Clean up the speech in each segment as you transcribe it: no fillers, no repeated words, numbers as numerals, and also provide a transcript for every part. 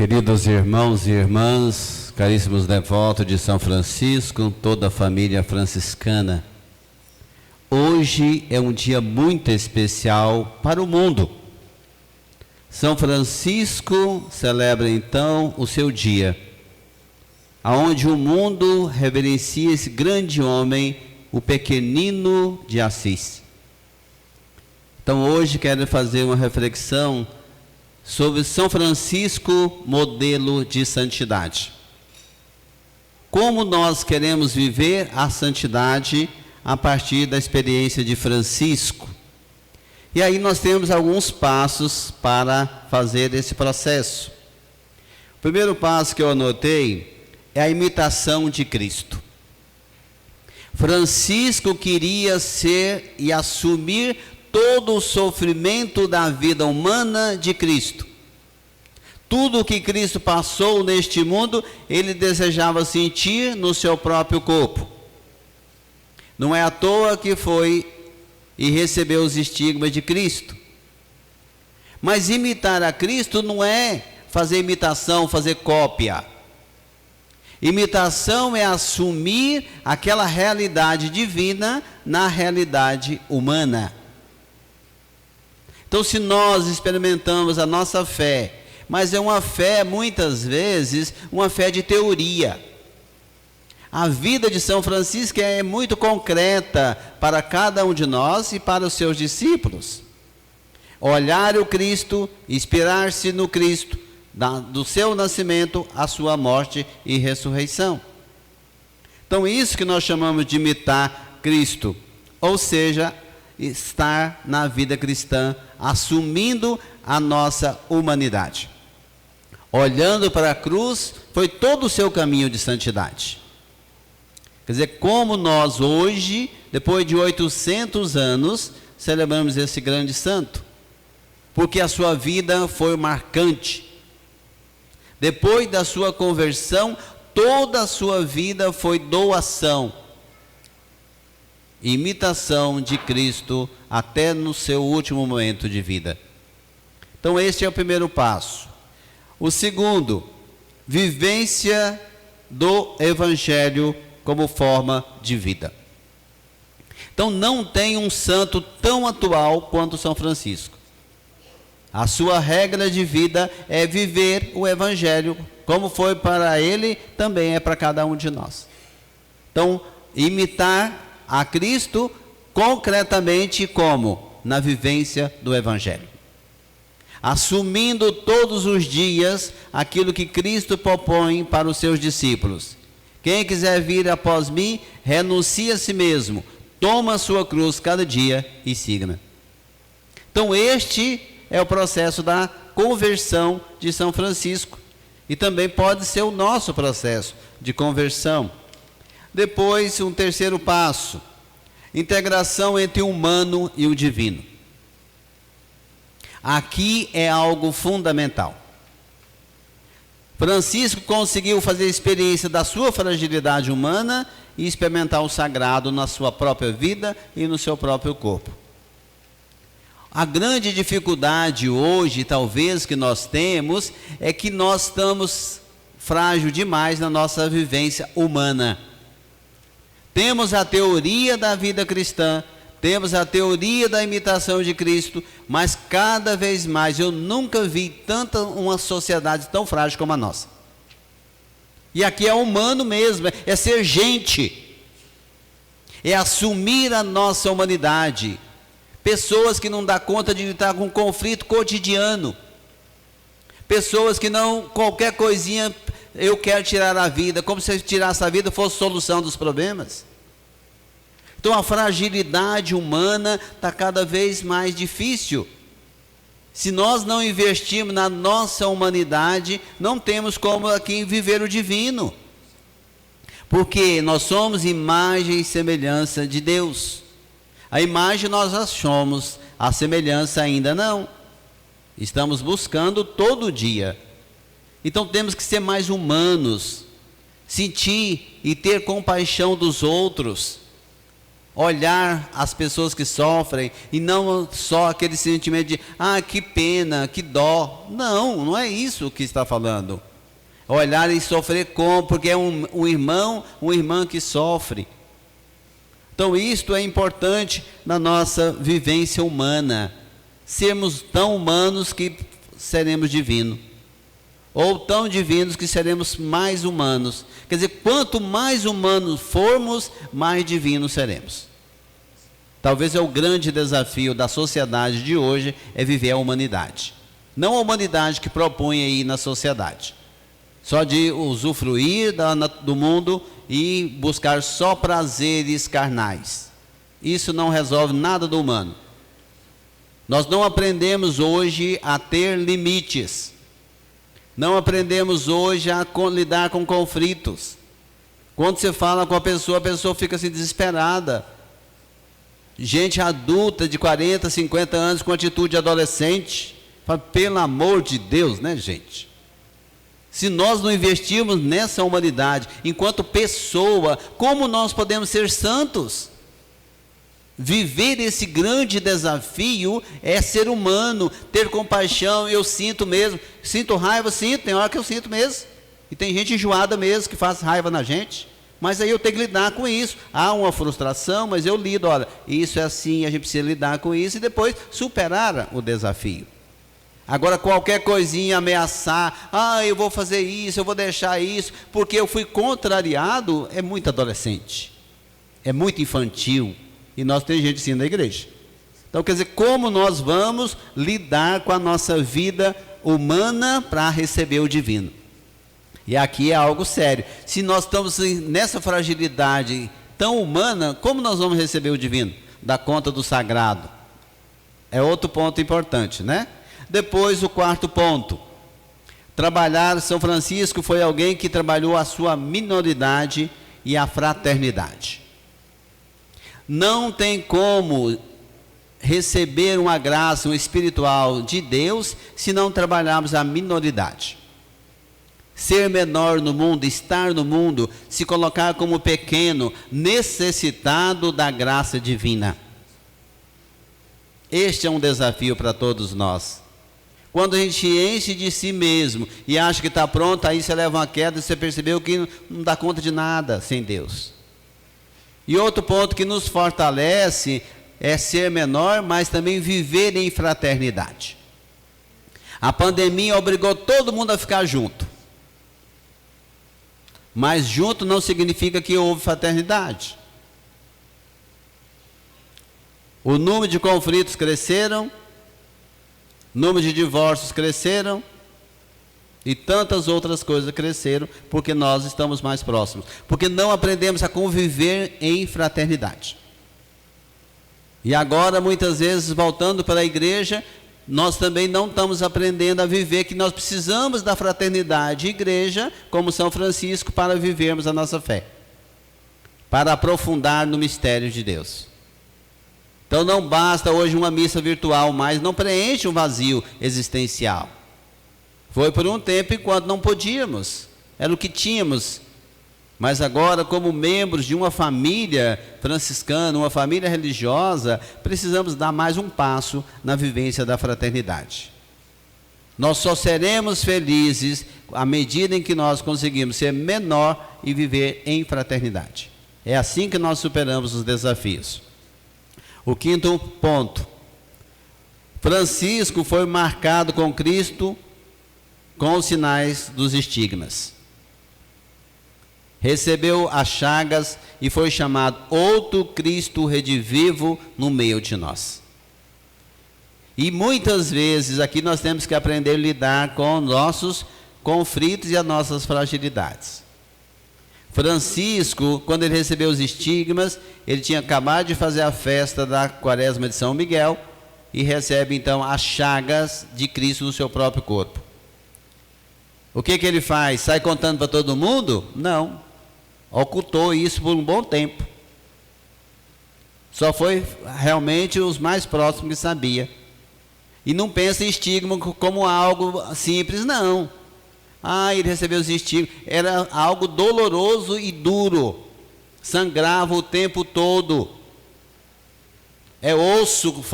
Queridos irmãos e irmãs, caríssimos devotos de São Francisco, toda a família franciscana, hoje é um dia muito especial para o mundo. São Francisco celebra então o seu dia, aonde o mundo reverencia esse grande homem, o pequenino de Assis. Então hoje quero fazer uma reflexão sobre São Francisco, modelo de santidade. Como nós queremos viver a santidade a partir da experiência de Francisco. E aí nós temos alguns passos para fazer esse processo. O primeiro passo que eu anotei é a imitação de Cristo. Francisco queria ser e assumir todo o sofrimento da vida humana de Cristo. Tudo o que Cristo passou neste mundo, ele desejava sentir no seu próprio corpo. Não é à toa que foi e recebeu os estigmas de Cristo. Mas imitar a Cristo não é fazer imitação, fazer cópia. Imitação é assumir aquela realidade divina na realidade humana. Então, se nós experimentamos a nossa fé, mas é uma fé, muitas vezes, uma fé de teoria. A vida de São Francisco é muito concreta para cada um de nós e para os seus discípulos. Olhar o Cristo, inspirar-se no Cristo, do seu nascimento à sua morte e ressurreição. Então, isso que nós chamamos de imitar Cristo, ou seja, estar na vida cristã, assumindo a nossa humanidade. Olhando para a cruz, foi todo o seu caminho de santidade. Quer dizer, como nós hoje, depois de 800 anos, celebramos esse grande santo, porque a sua vida foi marcante. Depois da sua conversão, toda a sua vida foi doação, imitação de Cristo até no seu último momento de vida. Então este é o primeiro passo. O segundo, vivência do Evangelho como forma de vida. Então não tem um santo tão atual quanto São Francisco. A sua regra de vida é viver o Evangelho, como foi para ele, também é para cada um de nós. Então, imitar a Cristo concretamente como? Na vivência do Evangelho. Assumindo todos os dias aquilo que Cristo propõe para os seus discípulos. Quem quiser vir após mim, renuncie a si mesmo, toma a sua cruz cada dia e siga-me. Então este é o processo da conversão de São Francisco. E também pode ser o nosso processo de conversão. Depois, um terceiro passo, integração entre o humano e o divino. Aqui é algo fundamental. Francisco conseguiu fazer a experiência da sua fragilidade humana e experimentar o sagrado na sua própria vida e no seu próprio corpo. A grande dificuldade hoje, talvez, que nós temos, é que nós estamos frágeis demais na nossa vivência humana. Temos a teoria da vida cristã, temos a teoria da imitação de Cristo, mas cada vez mais eu nunca vi uma sociedade tão frágil como a nossa. E aqui é humano mesmo, é ser gente, é assumir a nossa humanidade. Pessoas que não dão conta de lidar com conflito cotidiano, pessoas que não, qualquer coisinha, eu quero tirar a vida, como se tirasse a vida fosse solução dos problemas. Então a fragilidade humana está cada vez mais difícil. Se nós não investirmos na nossa humanidade, não temos como aqui viver o divino. Porque nós somos imagem e semelhança de Deus. A imagem nós já somos, a semelhança ainda não. Estamos buscando todo dia. Então temos que ser mais humanos, sentir e ter compaixão dos outros. olhar as pessoas que sofrem e não só aquele sentimento de que pena, que dó. Não, não é isso que está falando. Olhar e sofrer porque é um irmão, uma irmã que sofre. Então isto é importante na nossa vivência humana. Sermos tão humanos que seremos divinos. Ou tão divinos que seremos mais humanos. Quer dizer, quanto mais humanos formos, mais divinos seremos. Talvez é o grande desafio da sociedade de hoje, é viver a humanidade. Não a humanidade que propõe aí na sociedade. Só de usufruir do mundo e buscar só prazeres carnais. Isso não resolve nada do humano. Nós não aprendemos hoje a ter limites. Não aprendemos hoje a lidar com conflitos. Quando você fala com a pessoa fica assim desesperada. Gente adulta de 40, 50 anos com atitude de adolescente. Fala, pelo amor de Deus, né, gente? Se nós não investirmos nessa humanidade, enquanto pessoa, como nós podemos ser santos? Viver esse grande desafio é ser humano, ter compaixão. Eu sinto mesmo, sinto raiva, sinto, tem hora que eu sinto mesmo. E tem gente enjoada mesmo que faz raiva na gente. Mas aí eu tenho que lidar com isso. Há uma frustração, mas eu lido, olha, isso é assim, a gente precisa lidar com isso e depois superar o desafio. Agora qualquer coisinha ameaçar, eu vou fazer isso, eu vou deixar isso, porque eu fui contrariado, é muito adolescente, é muito infantil, e nós temos gente assim na igreja. Então quer dizer, como nós vamos lidar com a nossa vida humana para receber o divino? E aqui é algo sério. Se nós estamos nessa fragilidade tão humana, como nós vamos receber o divino? Da conta do sagrado. É outro ponto importante, né? Depois, o quarto ponto. Trabalhar, São Francisco foi alguém que trabalhou a sua minoridade e a fraternidade. Não tem como receber uma graça, um espiritual de Deus, se não trabalharmos a minoridade. Ser menor no mundo, estar no mundo, se colocar como pequeno, necessitado da graça divina. Este é um desafio para todos nós. Quando a gente enche de si mesmo e acha que está pronto, aí você leva uma queda e você percebeu que não dá conta de nada sem Deus. E outro ponto que nos fortalece é ser menor, mas também viver em fraternidade. A pandemia obrigou todo mundo a ficar junto. Mas junto não significa que houve fraternidade. O número de conflitos cresceram, o número de divórcios cresceram, e tantas outras coisas cresceram, porque nós estamos mais próximos. Porque não aprendemos a conviver em fraternidade. E agora, muitas vezes, voltando para a igreja, nós também não estamos aprendendo a viver, que nós precisamos da fraternidade, igreja, como São Francisco, para vivermos a nossa fé. Para aprofundar no mistério de Deus. Então não basta hoje uma missa virtual, mas não preenche um vazio existencial. Foi por um tempo enquanto não podíamos, era o que tínhamos. Mas agora, como membros de uma família franciscana, uma família religiosa, precisamos dar mais um passo na vivência da fraternidade. Nós só seremos felizes à medida em que nós conseguimos ser menor e viver em fraternidade. É assim que nós superamos os desafios. O quinto ponto. Francisco foi marcado com Cristo com os sinais dos estigmas. Recebeu as chagas e foi chamado outro Cristo redivivo no meio de nós. E muitas vezes aqui nós temos que aprender a lidar com nossos conflitos e as nossas fragilidades. Francisco, quando ele recebeu os estigmas, ele tinha acabado de fazer a festa da Quaresma de São Miguel e recebe então as chagas de Cristo no seu próprio corpo. O que ele faz? Sai contando para todo mundo? Não. Ocultou isso por um bom tempo. Só foi realmente os mais próximos que sabia. E não pensa em estigma como algo simples, não. Ele recebeu os estigmas. Era algo doloroso e duro. Sangrava o tempo todo. É osso,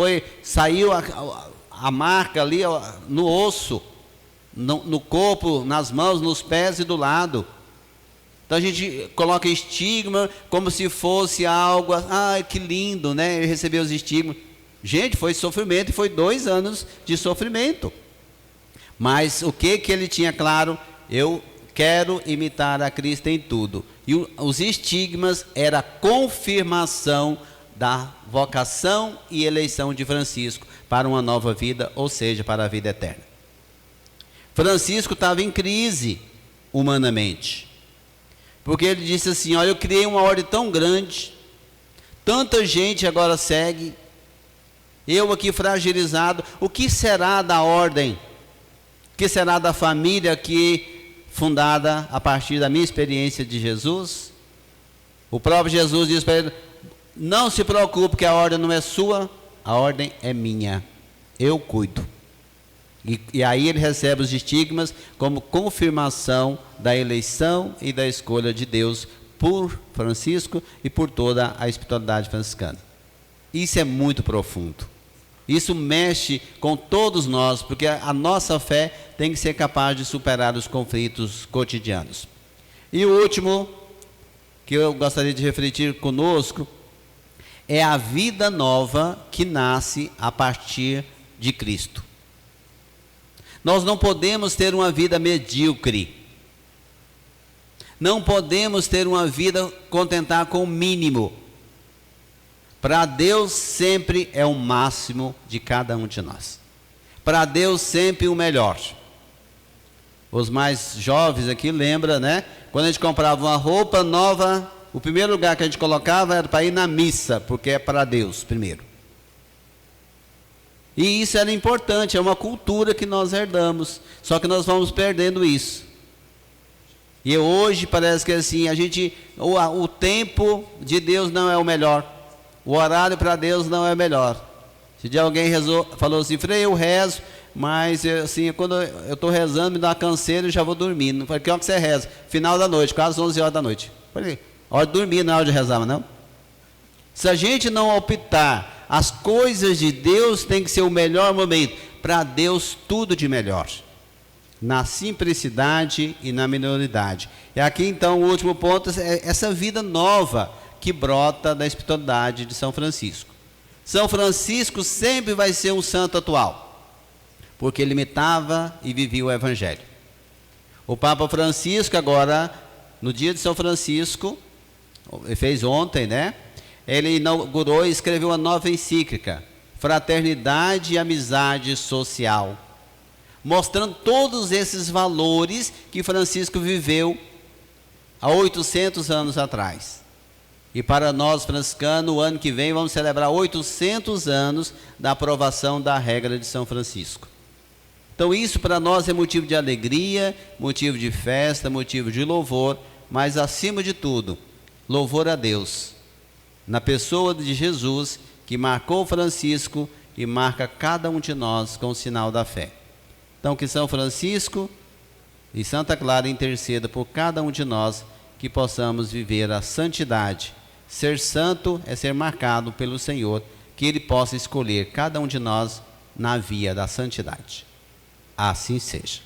saiu a marca ali no osso, no corpo, nas mãos, nos pés e do lado. Então a gente coloca estigma como se fosse algo, que lindo, né? Ele recebeu os estigmas. Gente, foi sofrimento, e foi 2 anos de sofrimento. Mas o que ele tinha claro? Eu quero imitar a Cristo em tudo. E os estigmas era a confirmação da vocação e eleição de Francisco para uma nova vida, ou seja, para a vida eterna. Francisco estava em crise humanamente, porque ele disse assim: olha, eu criei uma ordem tão grande, tanta gente agora segue, eu aqui fragilizado, o que será da ordem? O que será da família aqui fundada a partir da minha experiência de Jesus? O próprio Jesus diz para ele: não se preocupe, que a ordem não é sua, a ordem é minha, eu cuido. E aí ele recebe os estigmas como confirmação da eleição e da escolha de Deus por Francisco e por toda a espiritualidade franciscana. Isso é muito profundo. Isso mexe com todos nós, porque a nossa fé tem que ser capaz de superar os conflitos cotidianos. E o último que eu gostaria de refletir conosco é a vida nova que nasce a partir de Cristo. Nós não podemos ter uma vida medíocre. Não podemos ter uma vida contentar com o mínimo. Para Deus sempre é o máximo de cada um de nós. Para Deus sempre o melhor. Os mais jovens aqui lembram, né? Quando a gente comprava uma roupa nova, o primeiro lugar que a gente colocava era para ir na missa, porque é para Deus primeiro. E isso era importante, é uma cultura que nós herdamos, só que nós vamos perdendo isso. E hoje parece que assim, o tempo de Deus não é o melhor, o horário para Deus não é o melhor. Se de alguém falou assim: Frei, eu rezo, mas assim, quando eu estou rezando, me dá uma canseira e já vou dormindo. Falei: que hora que você reza? Final da noite, quase 11 horas da noite. Falei: hora de dormir, não é hora de rezar, não? Se a gente não optar, as coisas de Deus tem que ser o melhor momento. Para Deus tudo de melhor, na simplicidade e na minoridade. E aqui então o último ponto é essa vida nova que brota da espiritualidade de São Francisco. São Francisco sempre vai ser um santo atual, porque ele imitava e vivia o Evangelho. O Papa Francisco agora, no dia de São Francisco, ele fez ontem, né? Ele inaugurou e escreveu uma nova encíclica, Fraternidade e Amizade Social, mostrando todos esses valores que Francisco viveu há 800 anos atrás. E para nós franciscanos, o ano que vem vamos celebrar 800 anos da aprovação da regra de São Francisco. Então isso para nós é motivo de alegria, motivo de festa, motivo de louvor, mas acima de tudo, louvor a Deus, na pessoa de Jesus, que marcou Francisco e marca cada um de nós com o sinal da fé. Então que São Francisco e Santa Clara interceda por cada um de nós, que possamos viver a santidade. Ser santo é ser marcado pelo Senhor, que Ele possa escolher cada um de nós na via da santidade. Assim seja.